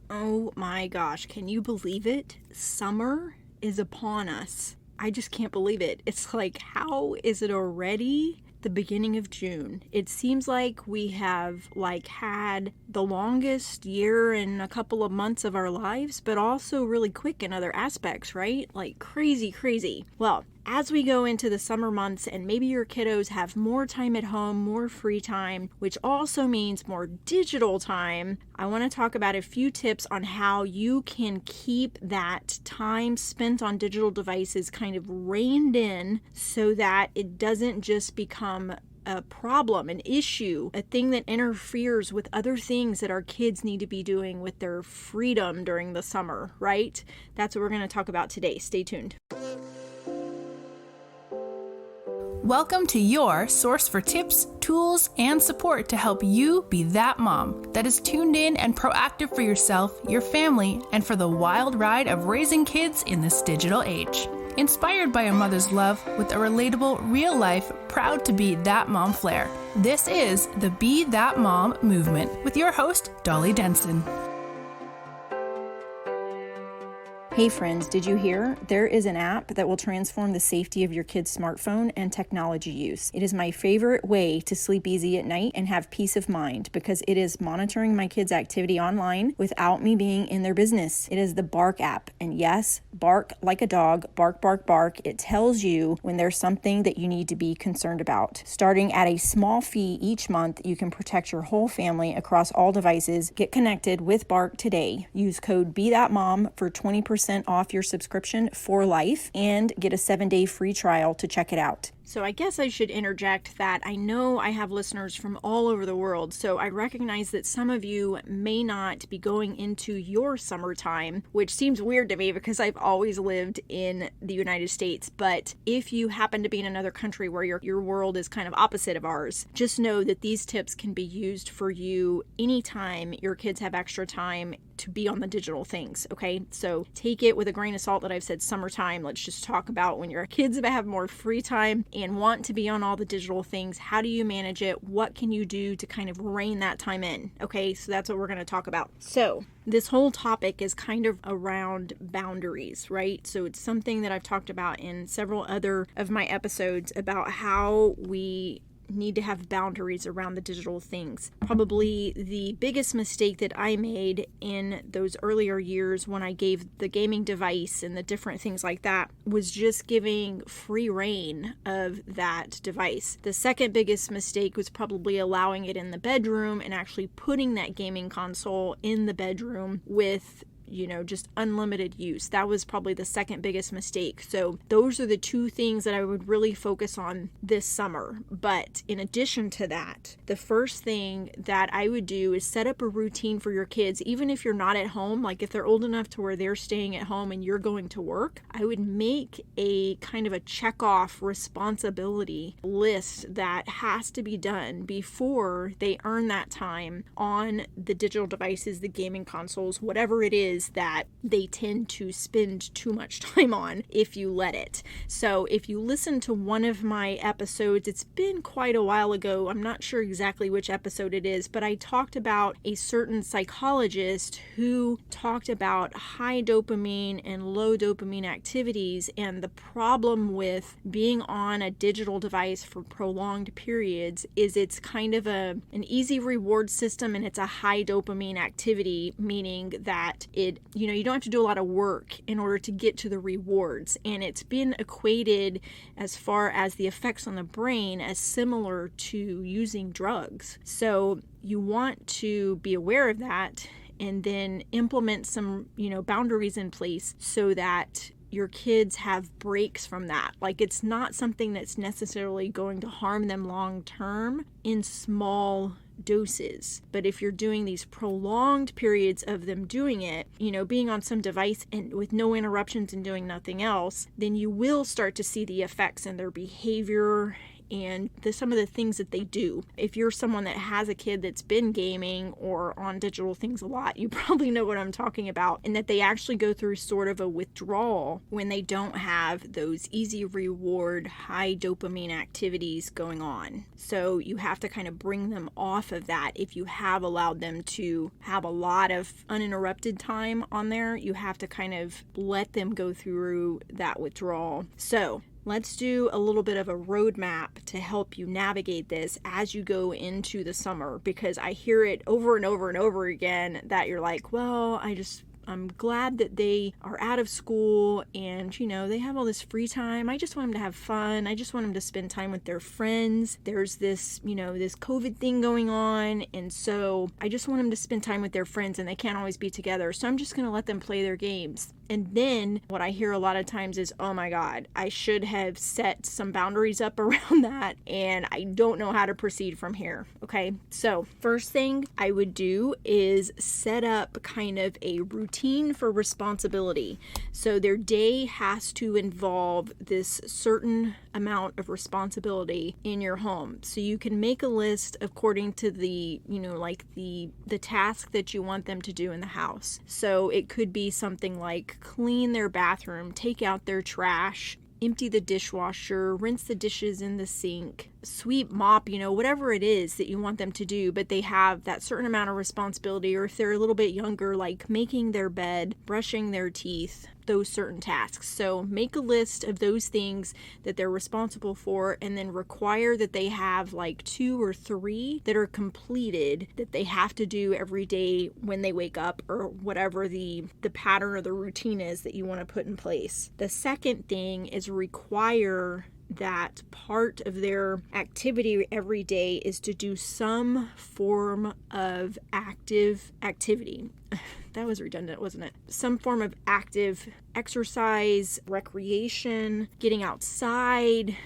Oh my gosh, can you believe it? Summer is upon us. I just can't believe it. It's like, how is it already the beginning of June? It seems like we have had the longest year in a couple of months of our lives, but also really quick in other aspects, right? Like crazy. Well, as we go into the summer months and maybe your kiddos have more time at home, more free time, which also means more digital time, I want to talk about a few tips on how you can keep that time spent on digital devices kind of reined in so that it doesn't just become a problem, an issue, a thing that interferes with other things that our kids need to be doing with their freedom during the summer, right? That's what we're going to talk about today. Stay tuned. Welcome to your source for tips, tools, and support to help you be that mom that is tuned in and proactive for yourself, your family, and for the wild ride of raising kids in this digital age. Inspired by a mother's love with a relatable, real-life, proud to be that mom flair. This is the Be That Mom movement with your host, Dolly Denson. Hey friends, did you hear? There is an app that will transform the safety of your kid's smartphone and technology use. It is my favorite way to sleep easy at night and have peace of mind because it is monitoring my kids' activity online without me being in their business. It is the Bark app. And yes, bark like a dog, bark, bark, bark. It tells you when there's something that you need to be concerned about. Starting at a small fee each month, you can protect your whole family across all devices. Get connected with Bark today. Use code BeThatMom for 20% off your subscription for life and get a 7-day free trial to check it out. So I guess I should interject that I know I have listeners from all over the world, so I recognize that some of you may not be going into your summertime, which seems weird to me because I've always lived in the United States. But if you happen to be in another country where your world is kind of opposite of ours, just know that these tips can be used for you anytime your kids have extra time to be on the digital things, okay? So take it with a grain of salt that I've said summertime. Let's just talk about when your kids have more free time and want to be on all the digital things. How do you manage it? What can you do to kind of rein that time in? Okay, so that's what we're going to talk about. So this whole topic is kind of around boundaries, right? So it's something that I've talked about in several other of my episodes about how we need to have boundaries around the digital things. Probably the biggest mistake that I made in those earlier years when I gave the gaming device and the different things like that was just giving free reign of that device. The second biggest mistake was probably allowing it in the bedroom and actually putting that gaming console in the bedroom with just unlimited use. That was probably the second biggest mistake. So those are the two things that I would really focus on this summer. But in addition to that, the first thing that I would do is set up a routine for your kids, even if you're not at home. Like if they're old enough to where they're staying at home and you're going to work, I would make a kind of a check-off responsibility list that has to be done before they earn that time on the digital devices, the gaming consoles, whatever it is that they tend to spend too much time on if you let it. So if you listen to one of my episodes, it's been quite a while ago, I'm not sure exactly which episode it is, but I talked about a certain psychologist who talked about high dopamine and low dopamine activities, and the problem with being on a digital device for prolonged periods is it's kind of an easy reward system and it's a high dopamine activity, meaning that you don't have to do a lot of work in order to get to the rewards. And it's been equated as far as the effects on the brain as similar to using drugs. So you want to be aware of that and then implement some, boundaries in place so that your kids have breaks from that. Like it's not something that's necessarily going to harm them long term in small doses. But if you're doing these prolonged periods of them doing it, being on some device and with no interruptions and doing nothing else, then you will start to see the effects in their behavior and some of the things that they do. If you're someone that has a kid that's been gaming or on digital things a lot, you probably know what I'm talking about, and that they actually go through sort of a withdrawal when they don't have those easy reward, high dopamine activities going on. So you have to kind of bring them off of that. If you have allowed them to have a lot of uninterrupted time on there, you have to kind of let them go through that withdrawal. So let's do a little bit of a roadmap to help you navigate this as you go into the summer, because I hear it over and over and over again that you're like, well, I'm glad that they are out of school and, they have all this free time. I just want them to have fun. I just want them to spend time with their friends. There's this, this COVID thing going on. And so I just want them to spend time with their friends, and they can't always be together. So I'm just going to let them play their games. And then what I hear a lot of times is, oh my God, I should have set some boundaries up around that, and I don't know how to proceed from here. Okay, so first thing I would do is set up kind of a routine for responsibility. So their day has to involve this certain amount of responsibility in your home. So you can make a list according to the, the task that you want them to do in the house. So it could be something like clean their bathroom, take out their trash, empty the dishwasher, rinse the dishes in the sink, sweep, mop, whatever it is that you want them to do, but they have that certain amount of responsibility. Or if they're a little bit younger, like making their bed, brushing their teeth, those certain tasks. So make a list of those things that they're responsible for, and then require that they have like 2 or 3 that are completed that they have to do every day when they wake up, or whatever the pattern or the routine is that you want to put in place. The second thing is require that part of their activity every day is to do some form of active activity. That was redundant, wasn't it? Some form of active exercise, recreation, getting outside,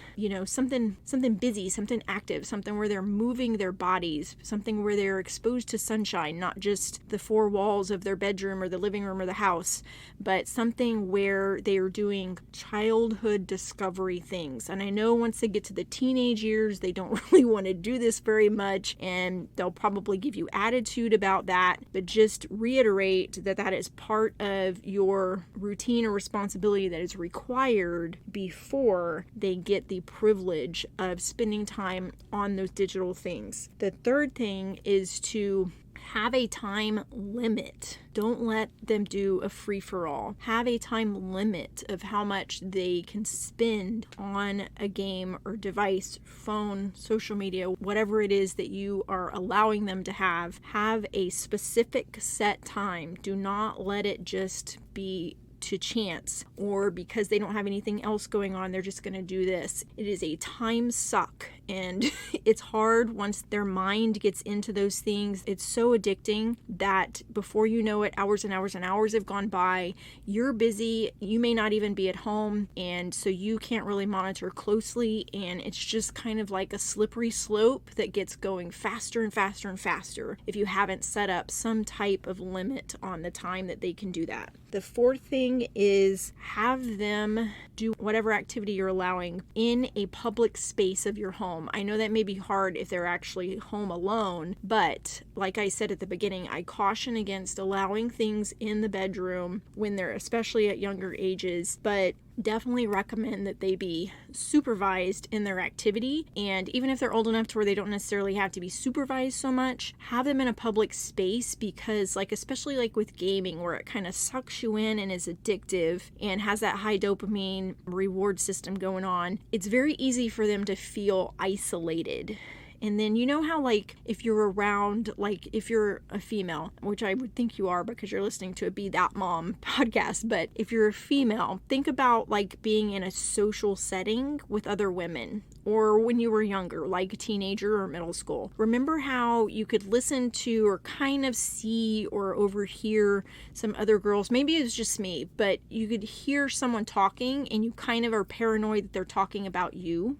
something busy, something active, something where they're moving their bodies, something where they're exposed to sunshine, not just the 4 walls of their bedroom or the living room or the house, but something where they are doing childhood discovery things. And I know once they get to the teenage years, they don't really want to do this very much, and they'll probably give you attitude about that, but just reiterate that is part of your routine or responsibility that is required before they get the privilege of spending time on those digital things. The third thing is to have a time limit. Don't let them do a free-for-all. Have a time limit of how much they can spend on a game or device, phone, social media, whatever it is that you are allowing them to have. Have a specific set time. Do not let it just be to chance, or because they don't have anything else going on, they're just going to do this. It is a time suck, and it's hard once their mind gets into those things. It's so addicting that before you know it, hours and hours and hours have gone by. You're busy, you may not even be at home, and so you can't really monitor closely, and it's just kind of like a slippery slope that gets going faster and faster and faster if you haven't set up some type of limit on the time that they can do that. The fourth thing is have them do whatever activity you're allowing in a public space of your home. I know that may be hard if they're actually home alone, but like I said at the beginning, I caution against allowing things in the bedroom when they're especially at younger ages, but definitely recommend that they be supervised in their activity. And even if they're old enough to where they don't necessarily have to be supervised so much, have them in a public space, because especially with gaming, where it kind of sucks you in and is addictive and has that high dopamine reward system going on, it's very easy for them to feel isolated. And then how if you're around, if you're a female, which I would think you are because you're listening to a Be That Mom podcast, but if you're a female, think about being in a social setting with other women, or when you were younger, like a teenager or middle school. Remember how you could listen to or kind of see or overhear some other girls, maybe it was just me, but you could hear someone talking and you kind of are paranoid that they're talking about you.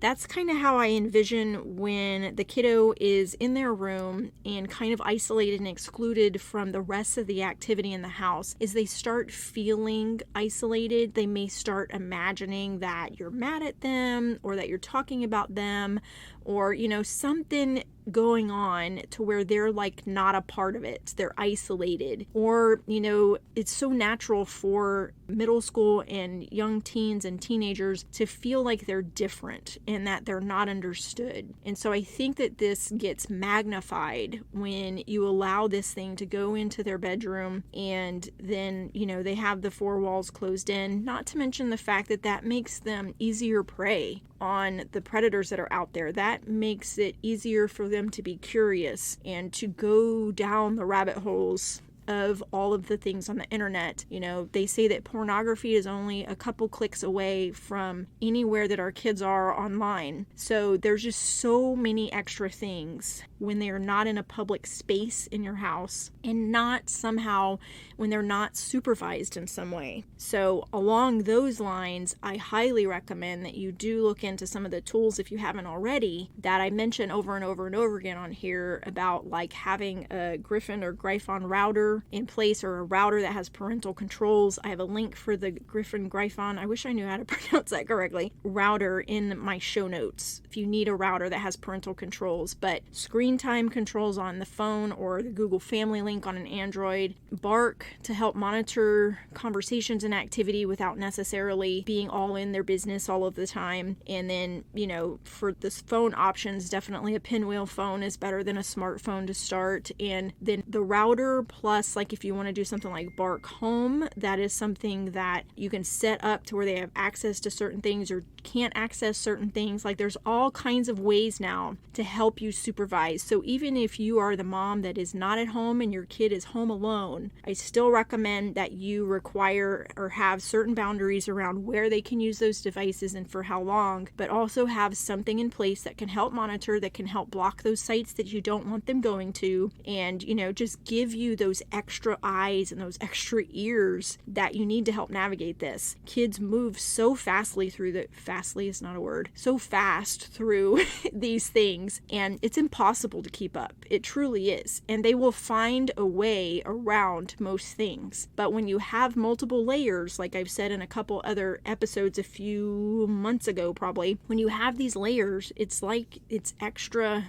that's kind of how I envision when the kiddo is in their room and kind of isolated and excluded from the rest of the activity in the house. Is they start feeling isolated. They may start imagining that you're mad at them or that you're talking about them, or, something going on to where they're like not a part of it. They're isolated. Or, it's so natural for middle school and young teens and teenagers to feel like they're different and that they're not understood. And so I think that this gets magnified when you allow this thing to go into their bedroom and then, they have the four walls closed in, not to mention the fact that that makes them easier prey on the predators that are out there. That makes it easier for them to be curious and to go down the rabbit holes of all of the things on the internet. They say that pornography is only a couple clicks away from anywhere that our kids are online. So there's just so many extra things when they are not in a public space in your house and not somehow when they're not supervised in some way. So along those lines, I highly recommend that you do look into some of the tools, if you haven't already, that I mention over and over and over again on here about like having a Griffin or Gryphon router in place, or a router that has parental controls. I have a link for the Griffin Gryphon, I wish I knew how to pronounce that correctly, router in my show notes if you need a router that has parental controls. But screen time controls on the phone or the Google Family Link on an Android, Bark to help monitor conversations and activity without necessarily being all in their business all of the time. And then, for the phone options, definitely a pinwheel phone is better than a smartphone to start. And then the router plus, like if you want to do something like Bark Home, that is something that you can set up to where they have access to certain things or can't access certain things. Like there's all kinds of ways now to help you supervise. So even if you are the mom that is not at home and your kid is home alone, I still recommend that you require or have certain boundaries around where they can use those devices and for how long, but also have something in place that can help monitor, that can help block those sites that you don't want them going to, and, just give you those extra eyes and those extra ears that you need to help navigate this. Kids move so fastly so fast through these things, and it's impossible to keep up. It truly is. And they will find a way around most things. But when you have multiple layers, like I've said in a couple other episodes a few months ago probably, when you have these layers, it's like it's extra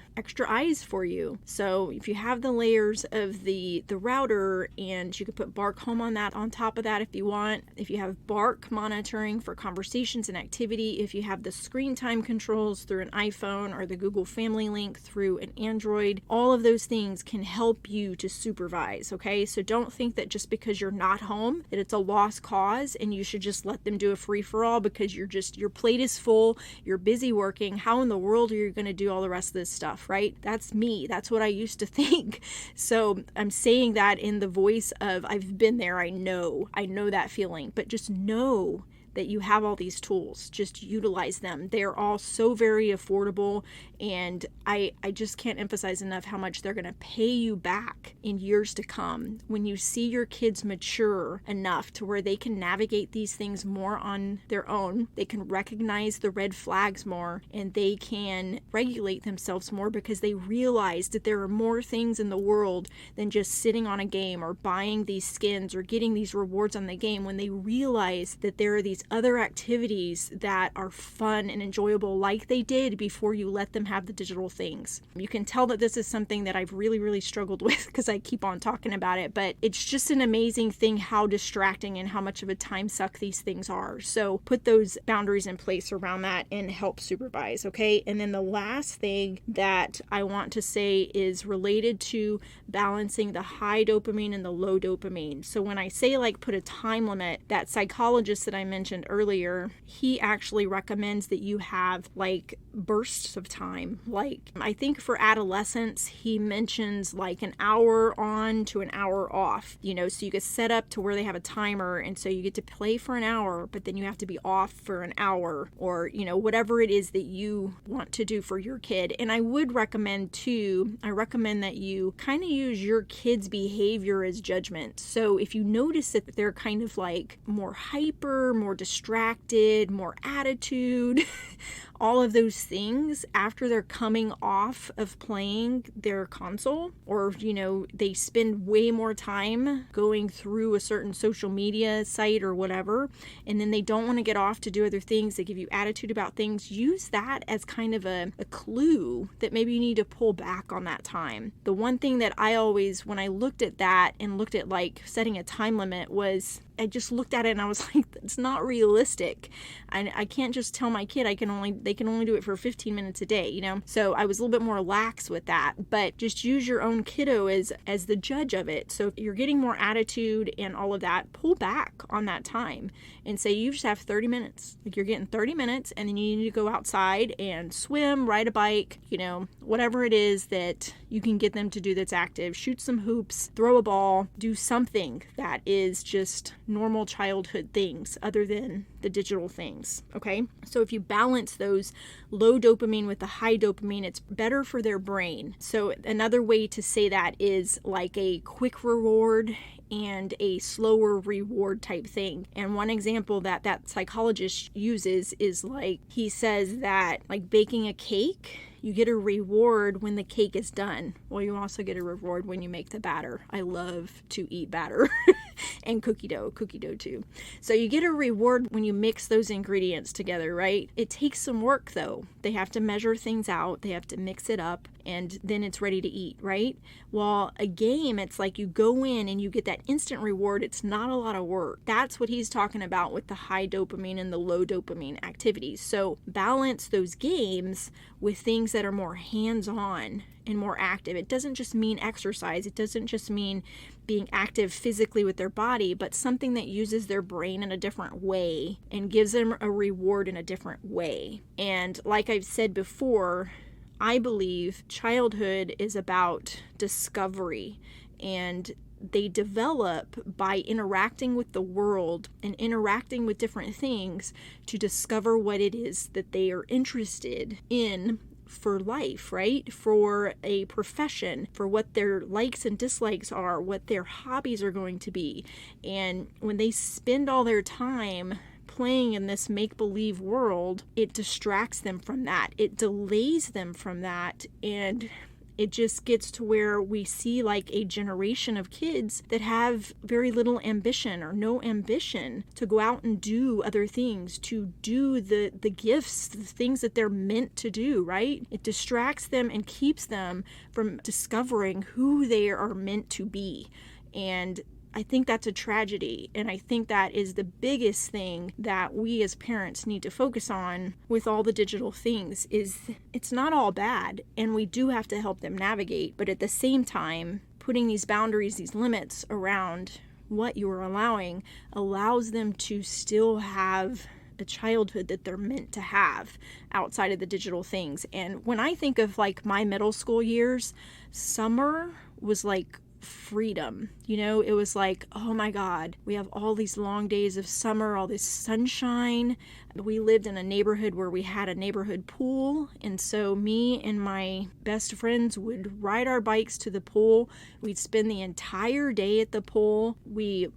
eyes for you. So if you have the layers of the router, and you could put Bark Home on top of that if you want. If you have Bark monitoring for conversations and activity, if you have the screen time controls through an iPhone or the Google Family Link through an Android, all of those things can help you to supervise, okay? So don't think that just because you're not home that it's a lost cause and you should just let them do a free-for-all because your plate is full, you're busy working. How in the world are you going to do all the rest of this stuff, right? That's me. That's what I used to think. So I'm saying that in the voice of I've been there. I know that feeling, but just know that you have all these tools. Just utilize them. They're all so very affordable, and I just can't emphasize enough how much they're going to pay you back in years to come when you see your kids mature enough to where they can navigate these things more on their own. They can recognize the red flags more, and they can regulate themselves more because they realize that there are more things in the world than just sitting on a game or buying these skins or getting these rewards on the game. When they realize that there are these other activities that are fun and enjoyable like they did before you let them have the digital things. You can tell that this is something that I've really, really struggled with because I keep on talking about it, but it's just an amazing thing how distracting and how much of a time suck these things are. So put those boundaries in place around that and help supervise, okay? And then the last thing that I want to say is related to balancing the high dopamine and the low dopamine. So when I say like put a time limit, that psychologist that I mentioned earlier, he actually recommends that you have like bursts of time. Like I think for adolescents, he mentions like an hour on to an hour off, so you could set up to where they have a timer, and so you get to play for an hour, but then you have to be off for an hour, or whatever it is that you want to do for your kid. And I would recommend too, that you kind of use your kid's behavior as judgment. So if you notice that they're kind of like more hyper, more distracted, more attitude, all of those things after they're coming off of playing their console, or, they spend way more time going through a certain social media site or whatever, and then they don't want to get off to do other things. They give you attitude about things. Use that as kind of a clue that maybe you need to pull back on that time. The one thing that I always, when I looked at that and looked at like setting a time limit, was I just looked at it and I was like, it's not realistic. I can't just tell my kid they can only do it for 15 minutes a day, So I was a little bit more lax with that, but just use your own kiddo as the judge of it. So if you're getting more attitude and all of that, pull back on that time and say you just have 30 minutes. Like you're getting 30 minutes and then you need to go outside and swim, ride a bike, whatever it is that you can get them to do that's active. Shoot some hoops, throw a ball, do something that is just normal childhood things other than the digital things, okay? So if you balance those low dopamine with the high dopamine, it's better for their brain. So another way to say that is like a quick reward and a slower reward type thing. And one example that psychologist uses is like, he says that like baking a cake, you get a reward when the cake is done. Well, you also get a reward when you make the batter. I love to eat batter and cookie dough too. So you get a reward when you mix those ingredients together, right? It takes some work though. They have to measure things out. They have to mix it up and then it's ready to eat, right? While a game, it's like you go in and you get that instant reward. It's not a lot of work. That's what he's talking about with the high dopamine and the low dopamine activities. So balance those games with things that are more hands-on and more active. It doesn't just mean exercise. It doesn't just mean being active physically with their body, but something that uses their brain in a different way and gives them a reward in a different way. And like I've said before, I believe childhood is about discovery, and they develop by interacting with the world and interacting with different things to discover what it is that they are interested in for life, right? For a profession, for what their likes and dislikes are, what their hobbies are going to be. And when they spend all their time playing in this make-believe world, it distracts them from that. It delays them from that. And it just gets to where we see like a generation of kids that have very little ambition or no ambition to go out and do other things, to do the gifts, the things that they're meant to do, right? It distracts them and keeps them from discovering who they are meant to be. And I think that's a tragedy, and I think that is the biggest thing that we as parents need to focus on with all the digital things. Is it's not all bad, and we do have to help them navigate, but at the same time, putting these boundaries, these limits around what you are allowing allows them to still have a childhood that they're meant to have outside of the digital things. And when I think of like my middle school years, summer was like freedom. It was like, oh my God, we have all these long days of summer, all this sunshine. We lived in a neighborhood where we had a neighborhood pool, and so me and my best friends would ride our bikes to the pool. We'd spend the entire day at the pool. We'd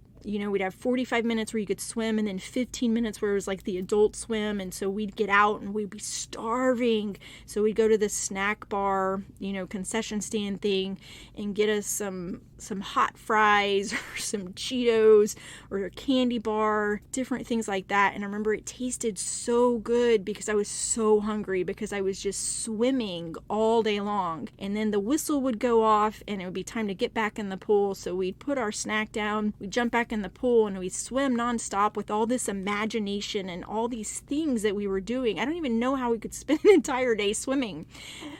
have 45 minutes where you could swim and then 15 minutes where it was like the adult swim. And so we'd get out and we'd be starving. So we'd go to the snack bar, concession stand thing and get us some hot fries or some Cheetos or a candy bar, different things like that. And I remember it tasted so good because I was so hungry because I was just swimming all day long. And then the whistle would go off and it would be time to get back in the pool. So we'd put our snack down, we'd jump back in the pool, and we'd swim nonstop with all this imagination and all these things that we were doing. I don't even know how we could spend an entire day swimming,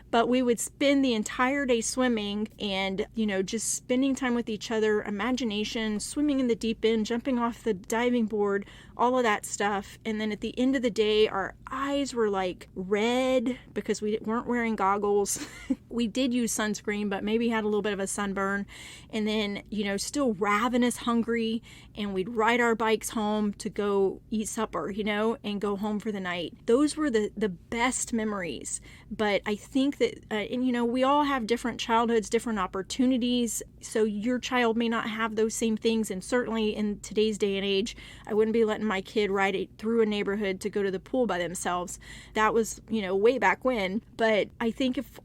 but we would spend the entire day swimming and, just spending time with each other, imagination, swimming in the deep end, jumping off the diving board, all of that stuff. And then at the end of the day, our eyes were like red because we weren't wearing goggles. We did use sunscreen, but maybe had a little bit of a sunburn. And then, still ravenous hungry. And we'd ride our bikes home to go eat supper, and go home for the night. Those were the best memories. But I think that, we all have different childhoods, different opportunities. So your child may not have those same things. And certainly in today's day and age, I wouldn't be letting my kid ride it through a neighborhood to go to the pool by themselves. That was, way back when. But I think if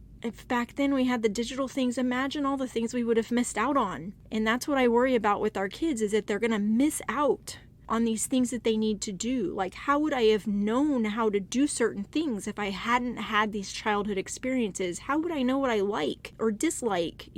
back then we had the digital things, imagine all the things we would have missed out on. And that's what I worry about with our kids, is that they're going to miss out on these things that they need to do. Like, how would I have known how to do certain things if I hadn't had these childhood experiences? How would I know what I like or dislike,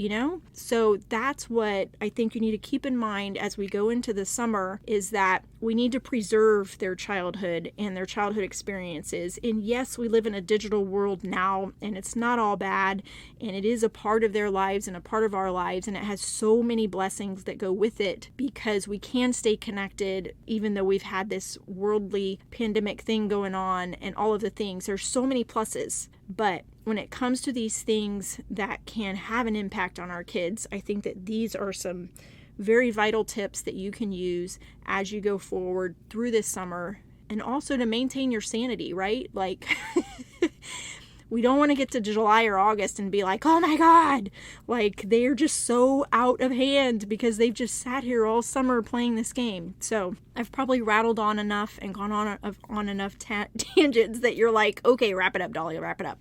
So that's what I think you need to keep in mind as we go into the summer, is that we need to preserve their childhood and their childhood experiences. And yes, we live in a digital world now, and it's not all bad, and it is a part of their lives and a part of our lives, and it has so many blessings that go with it, because we can stay connected even though we've had this worldly pandemic thing going on and all of the things. There's so many pluses. But when it comes to these things that can have an impact on our kids, I think that these are some very vital tips that you can use as you go forward through this summer, and also to maintain your sanity, right? Like, we don't want to get to July or August and be like, oh my God, like they're just so out of hand because they've just sat here all summer playing this game. So I've probably rattled on enough and gone on enough tangents that you're like, okay, wrap it up, Dolly, wrap it up.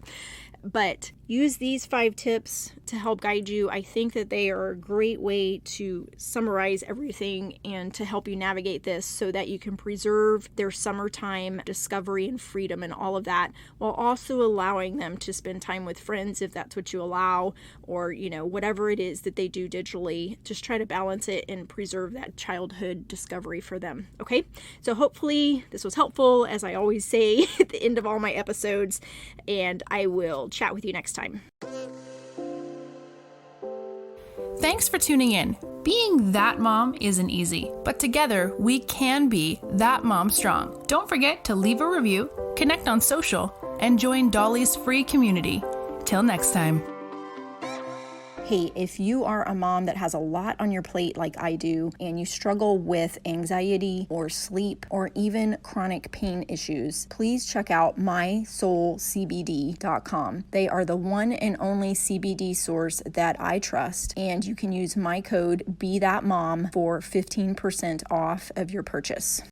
But use these 5 tips to help guide you. I think that they are a great way to summarize everything and to help you navigate this so that you can preserve their summertime discovery and freedom and all of that, while also allowing them to spend time with friends if that's what you allow, or, whatever it is that they do digitally. Just try to balance it and preserve that childhood discovery for them. Okay? So hopefully this was helpful, as I always say at the end of all my episodes, and I will chat with you next time. Thanks for tuning in. Being that mom isn't easy, but together we can be that mom strong. Don't forget to leave a review, connect on social, and join Dolly's free community. Till next time. Hey, if you are a mom that has a lot on your plate like I do, and you struggle with anxiety or sleep or even chronic pain issues, please check out mysoulcbd.com. They are the one and only CBD source that I trust, and you can use my code BeThatMom for 15% off of your purchase.